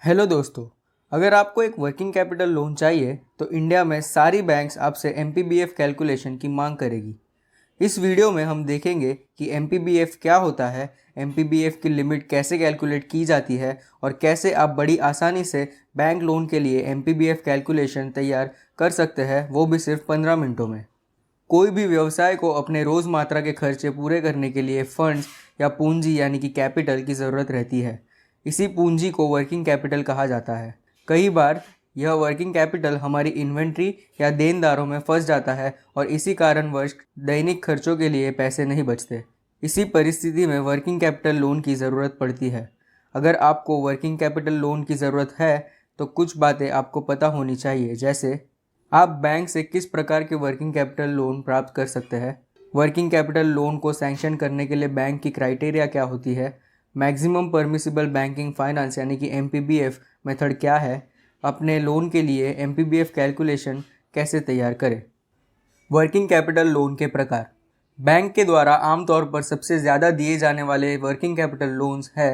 Hello दोस्तों। अगर आपको एक वर्किंग कैपिटल लोन चाहिए तो इंडिया में सारी बैंक्स आपसे एमपीबीएफ कैलकुलेशन की मांग करेगी। इस वीडियो में हम देखेंगे कि एमपीबीएफ क्या होता है, एमपीबीएफ की लिमिट कैसे कैलकुलेट की जाती है और कैसे आप बड़ी आसानी से बैंक लोन के लिए एमपीबीएफ कैलकुलेशन तैयार कर सकते हैं, वो भी सिर्फ 15 मिनटों में। कोई भी व्यवसाय को अपने रोज़मर्रा के खर्चे पूरे करने के लिए फंड्स या पूंजी यानी कि कैपिटल की ज़रूरत रहती है। इसी पूंजी को वर्किंग कैपिटल कहा जाता है। कई बार यह वर्किंग कैपिटल हमारी इन्वेंट्री या देनदारों में फंस जाता है और इसी कारणवश दैनिक खर्चों के लिए पैसे नहीं बचते। इसी परिस्थिति में वर्किंग कैपिटल लोन की ज़रूरत पड़ती है। अगर आपको वर्किंग कैपिटल लोन की ज़रूरत है तो कुछ बातें आपको पता होनी चाहिए, जैसे आप बैंक से किस प्रकार के वर्किंग कैपिटल लोन प्राप्त कर सकते हैं, वर्किंग कैपिटल लोन को सैंक्शन करने के लिए बैंक की क्राइटेरिया क्या होती है, मैक्सिमम परमिसिबल बैंकिंग फाइनेंस यानी कि एमपीबीएफ मेथड क्या है, अपने लोन के लिए एमपीबीएफ कैलकुलेशन कैसे तैयार करें। वर्किंग कैपिटल लोन के प्रकार। बैंक के द्वारा आमतौर पर सबसे ज़्यादा दिए जाने वाले वर्किंग कैपिटल लोन्स है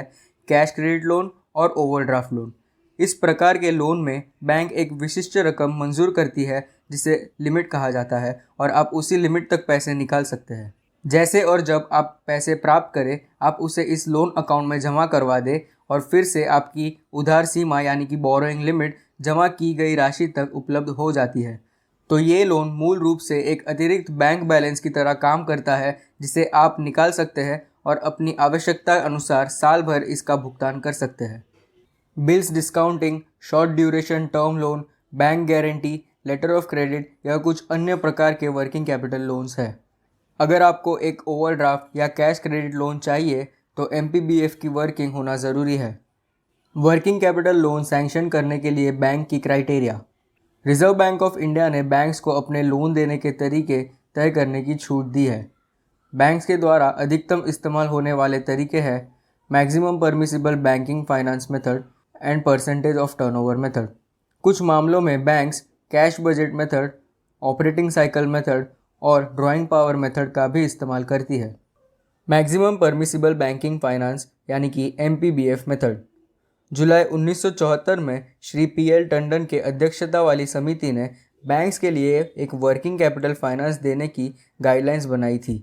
कैश क्रेडिट लोन और ओवरड्राफ्ट लोन। इस प्रकार के लोन में बैंक एक विशिष्ट रकम मंजूर करती है जिसे लिमिट कहा जाता है और आप उसी लिमिट तक पैसे निकाल सकते हैं। जैसे और जब आप पैसे प्राप्त करें आप उसे इस लोन अकाउंट में जमा करवा दें और फिर से आपकी उधार सीमा यानी कि बोरोइंग लिमिट जमा की गई राशि तक उपलब्ध हो जाती है। तो ये लोन मूल रूप से एक अतिरिक्त बैंक बैलेंस की तरह काम करता है जिसे आप निकाल सकते हैं और अपनी आवश्यकता अनुसार साल भर इसका भुगतान कर सकते हैं। Bills discounting, short duration term loan, bank guarantee, letter of credit या कुछ अन्य प्रकार के वर्किंग कैपिटल लोन्स हैं। अगर आपको एक ओवरड्राफ्ट या कैश क्रेडिट लोन चाहिए तो एमपीबीएफ की वर्किंग होना ज़रूरी है। वर्किंग कैपिटल लोन सैंक्शन करने के लिए बैंक की criteria. Reserve bank of India ने बैंक्स को अपने लोन देने के तरीके तय करने की छूट दी है। बैंक्स के द्वारा अधिकतम इस्तेमाल होने वाले तरीके हैं maximum permissible banking finance method and percentage of turnover method. कुछ मामलों में banks cash budget method, operating cycle method और ड्राइंग पावर मेथड का भी इस्तेमाल करती है। मैक्सिमम परमिसिबल बैंकिंग फाइनेंस यानी कि एमपीबीएफ मेथड। जुलाई 1974 में श्री पीएल टंडन के अध्यक्षता वाली समिति ने बैंक्स के लिए एक वर्किंग कैपिटल फाइनेंस देने की गाइडलाइंस बनाई थी।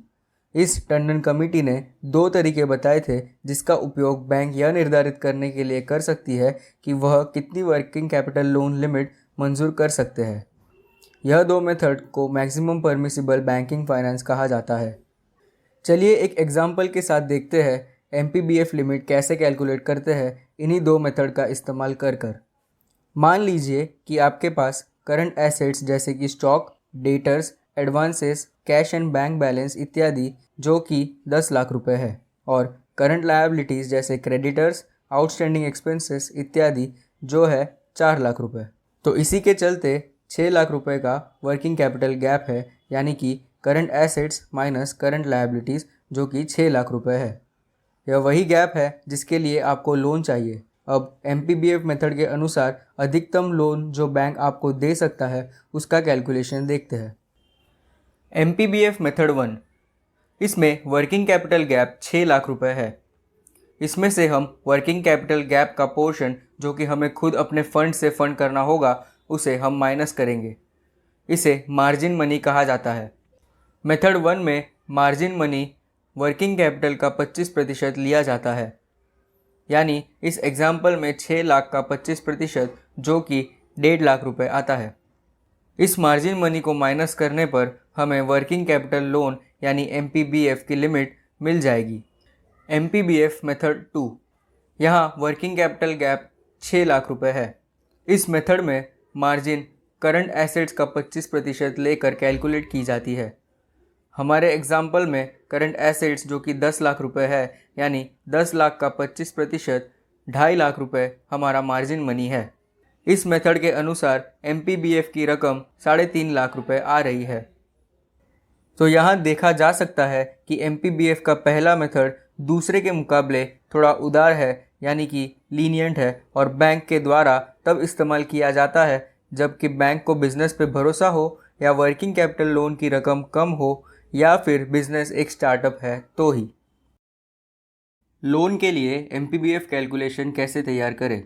इस टंडन कमेटी ने 2 तरीके बताए थे जिसका उपयोग बैंक यह निर्धारित करने के लिए कर सकती है कि वह कितनी वर्किंग कैपिटल लोन लिमिट मंजूर कर सकते हैं। यह 2 मेथड को मैक्सिमम परमिसिबल बैंकिंग फाइनेंस कहा जाता है। चलिए एक एग्जाम्पल के साथ देखते हैं एमपीबीएफ लिमिट कैसे कैलकुलेट करते हैं इन्हीं 2 मेथड का इस्तेमाल कर कर। मान लीजिए कि आपके पास करंट एसेट्स जैसे कि stock, debtors, advances, cash and bank balance इत्यादि जो कि 10 लाख रुपए है और करंट लायबिलिटीज़ जैसे क्रेडिटर्स, आउटस्टैंडिंग एक्सपेंसेस इत्यादि जो है 4 लाख रुपए। तो इसी के चलते 6 लाख रुपए का वर्किंग कैपिटल गैप है, यानी कि current assets minus current liabilities जो कि 6 लाख रुपए है। यह वही गैप है जिसके लिए आपको लोन चाहिए। अब एमपीबीएफ मेथड के अनुसार अधिकतम लोन जो बैंक आपको दे सकता है उसका कैलकुलेशन देखते हैं। एमपीबीएफ मेथड 1, इसमें वर्किंग कैपिटल गैप 6 लाख रुपए है। इसमें से हम वर्किंग कैपिटल गैप का पोर्शन जो कि हमें खुद अपने फंड से फंड करना होगा उसे हम माइनस करेंगे। इसे मार्जिन मनी कहा जाता है। मेथड 1 में मार्जिन मनी वर्किंग कैपिटल का 25% लिया जाता है, यानी इस एग्जाम्पल में 6 लाख का 25% जो कि 1.5 लाख रुपए आता है। इस मार्जिन मनी को माइनस करने पर हमें वर्किंग कैपिटल लोन यानी एमपीबीएफ की लिमिट मिल जाएगी। एमपीबीएफ मेथड 2, यहाँ वर्किंग कैपिटल गैप 6 लाख रुपए है। इस मेथड में मार्जिन करंट एसेट्स का 25% लेकर कैलकुलेट की जाती है। हमारे एग्जाम्पल में करंट एसेट्स जो कि 10 लाख रुपए है, यानी 10 लाख का 25% 2.5 लाख रुपए हमारा मार्जिन मनी है। इस मेथड के अनुसार एमपीबीएफ की रकम 3.5 लाख रुपए आ रही है। तो यहाँ देखा जा सकता है कि एमपीबीएफ का पहला मेथड दूसरे के मुकाबले थोड़ा उदार है, यानी कि लीनियंट है और बैंक के द्वारा तब इस्तेमाल किया जाता है जबकि बैंक को बिजनेस पे भरोसा हो या वर्किंग कैपिटल लोन की रकम कम हो या फिर बिजनेस एक स्टार्टअप है तो ही। लोन के लिए एमपीबीएफ कैलकुलेशन कैसे तैयार करें।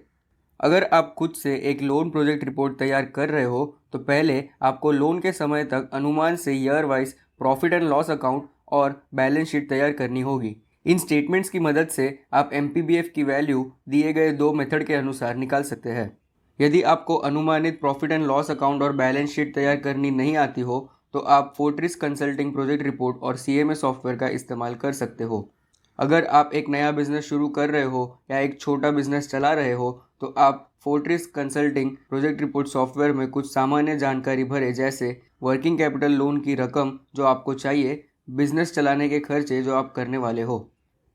अगर आप खुद से एक लोन प्रोजेक्ट रिपोर्ट तैयार कर रहे हो तो पहले आपको लोन के समय तक अनुमान से year wise profit and loss account और बैलेंस शीट तैयार करनी होगी। इन स्टेटमेंट्स की मदद से आप MPBF की वैल्यू दिए गए दो मेथड के अनुसार निकाल सकते हैं। यदि आपको अनुमानित प्रॉफिट एंड लॉस अकाउंट और बैलेंस शीट तैयार करनी नहीं आती हो तो आप फोर्ट्रिस कंसल्टिंग प्रोजेक्ट रिपोर्ट और CMA सॉफ्टवेयर का इस्तेमाल कर सकते हो। अगर आप एक नया बिजनेस शुरू कर रहे हो या एक छोटा बिजनेस चला रहे हो तो आप फोर्ट्रिस कंसल्टिंग प्रोजेक्ट रिपोर्ट सॉफ्टवेयर में कुछ सामान्य जानकारी भरें, जैसे वर्किंग कैपिटल लोन की रकम जो आपको चाहिए, बिजनेस चलाने के खर्चे जो आप करने वाले हो।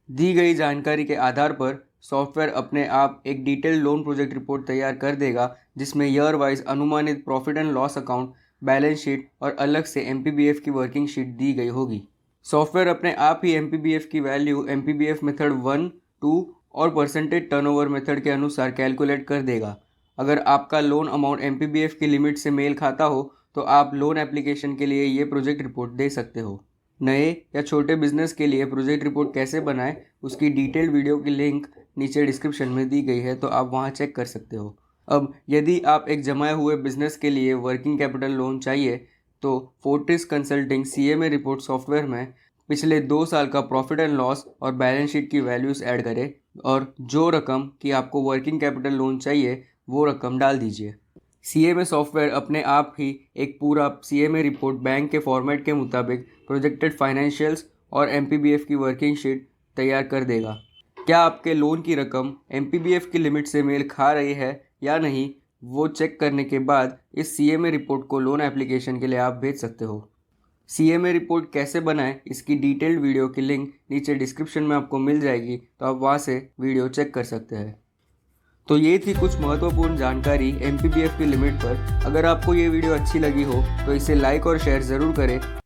दी गई जानकारी के आधार पर सॉफ्टवेयर अपने आप एक डिटेल्ड लोन प्रोजेक्ट रिपोर्ट तैयार कर देगा जिसमें ईयर वाइज अनुमानित profit and loss account, balance sheet और अलग से MPBF की वर्किंग शीट दी गई होगी। सॉफ्टवेयर अपने आप ही MPBF की वैल्यू MPBF मेथड 1, 2 और परसेंटेज टर्नओवर मेथड के अनुसार कैलकुलेट कर देगा। अगर आपका लोन अमाउंट MPBF की लिमिट से मेल खाता हो तो आप लोन एप्लीकेशन के लिए ये प्रोजेक्ट रिपोर्ट दे सकते हो। नए या छोटे बिजनेस के लिए प्रोजेक्ट रिपोर्ट कैसे बनाएं उसकी डिटेल्ड वीडियो की लिंक नीचे डिस्क्रिप्शन में दी गई है, तो आप वहां चेक कर सकते हो। अब यदि आप एक जमाए हुए बिजनेस के लिए वर्किंग कैपिटल लोन चाहिए तो फोर्ट्रिस कंसल्टिंग CMA रिपोर्ट सॉफ्टवेयर में पिछले 2 साल का प्रॉफिट एंड लॉस और बैलेंस शीट की वैल्यूज़ ऐड करें और जो रकम की आपको वर्किंग कैपिटल लोन चाहिए वो रकम डाल दीजिए। CMA सॉफ्टवेयर अपने आप ही एक पूरा CMA रिपोर्ट बैंक के फॉर्मेट के मुताबिक प्रोजेक्टेड फाइनेंशियल्स और MPBF की वर्किंग शीट तैयार कर देगा। क्या आपके लोन की रकम MPBF की लिमिट से मेल खा रही है या नहीं, वो चेक करने के बाद इस CMA रिपोर्ट को लोन एप्लीकेशन के लिए आप भेज सकते हो। CMA रिपोर्ट कैसे बनाएं इसकी डिटेल्ड वीडियो की लिंक नीचे डिस्क्रिप्शन में आपको मिल जाएगी, तो आप वहां से वीडियो चेक कर सकते हैं। तो ये थी कुछ महत्वपूर्ण जानकारी MPBF की लिमिट पर। अगर आपको ये वीडियो अच्छी लगी हो तो इसे लाइक और शेयर ज़रूर करें